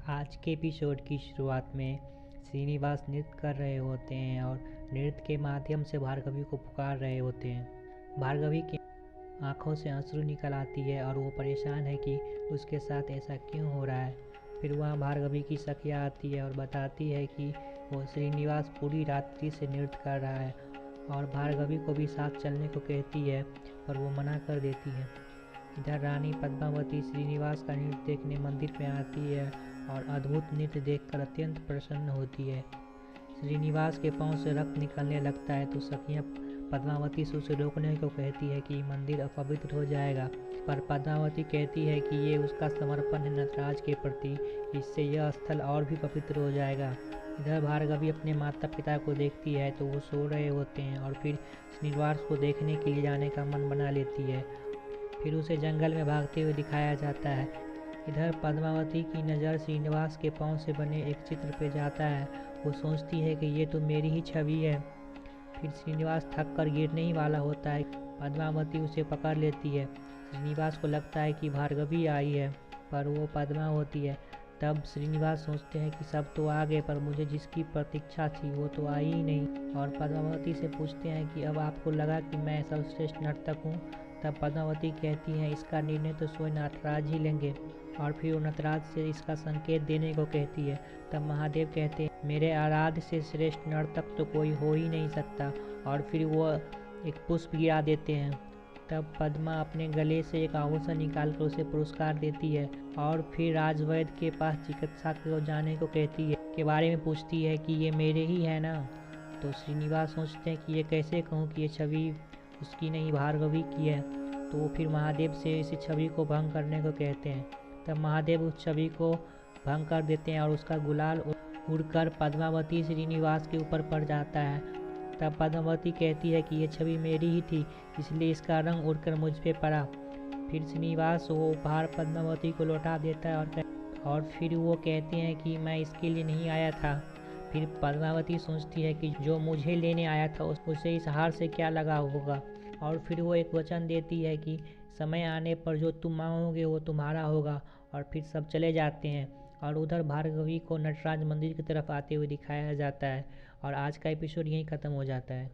आज के एपिसोड की शुरुआत में श्रीनिवास नृत्य कर रहे होते हैं और नृत्य के माध्यम से भार्गवी को पुकार रहे होते हैं। भार्गवी की आंखों से आंसू निकल आती है और वो परेशान है कि उसके साथ ऐसा क्यों हो रहा है। फिर वहाँ भार्गवी की सखिया आती है और बताती है कि वो श्रीनिवास पूरी रात्रि से नृत्य कर रहा है और भार्गवी को भी साथ चलने को कहती है, पर वो मना कर देती है। इधर रानी पद्मावती श्रीनिवास का नृत्य देखने मंदिर में आती है और अद्भुत नृत्य देखकर अत्यंत प्रसन्न होती है। श्रीनिवास के पांव से रक्त निकलने लगता है तो सखियां पद्मावती से उसे रोकने को कहती है कि मंदिर अपवित्र हो जाएगा, पर पद्मावती कहती है कि ये उसका समर्पण है नटराज के प्रति, इससे यह स्थल और भी पवित्र हो जाएगा। इधर भार्गवी अपने माता पिता को देखती है तो वो सो रहे होते हैं और फिर श्रीनिवास को देखने के लिए जाने का मन बना लेती है। फिर उसे जंगल में भागते हुए दिखाया जाता है। इधर पद्मावती की नज़र श्रीनिवास के पांव से बने एक चित्र पे जाता है। वो सोचती है कि ये तो मेरी ही छवि है। फिर श्रीनिवास थक कर गिरने ही वाला होता है। पद्मावती उसे पकड़ लेती है। श्रीनिवास को लगता है कि भार्गवी आई है, पर वो पद्मा होती है। तब श्रीनिवास सोचते हैं कि सब तो आ गए, पर मुझे जिसकी प्रतीक्षा थी वो तो आई ही नहीं। और पद्मावती से पूछते हैं कि अब आपको लगा कि मैं सर्वश्रेष्ठ नर्तक हूँ। तब पद्मावती कहती हैं इसका निर्णय तो स्वयं नटराज ही लेंगे, और फिर वो नटराज से इसका संकेत देने को कहती है। तब महादेव कहते हैं मेरे आराध्य से श्रेष्ठ नर्तक तो कोई हो ही नहीं सकता, और फिर वो एक पुष्प गिरा देते हैं। तब पद्मा अपने गले से एक आभूषण निकालकर उसे पुरस्कार देती है और फिर राजवैद्य के पास चिकित्सा को जाने को कहती है, के बारे में पूछती है कि ये मेरे ही है ना। तो श्रीनिवास सोचते हैं कि ये कैसे कहूँ कि ये छवि उसकी नहीं भार्गवी की है। तो वो फिर महादेव से इस छवि को भंग करने को कहते हैं। तब महादेव उस छवि को भंग कर देते हैं और उसका गुलाल उड़कर पद्मावती श्रीनिवास के ऊपर पड़ जाता है। तब पद्मावती कहती है कि ये छवि मेरी ही थी, इसलिए इसका रंग उड़कर मुझ पे पड़ा। फिर श्रीनिवास वो उपहार पद्मावती को लौटा देता है और फिर वो कहते हैं कि मैं इसके लिए नहीं आया था। फिर पद्मावती सोचती है कि जो मुझे लेने आया था उसे इस हार से क्या लगा होगा, और फिर वो एक वचन देती है कि समय आने पर जो तुम मांगोगे वो तुम्हारा होगा। और फिर सब चले जाते हैं और उधर भार्गवी को नटराज मंदिर की तरफ आते हुए दिखाया जाता है। और आज का एपिसोड यहीं ख़त्म हो जाता है।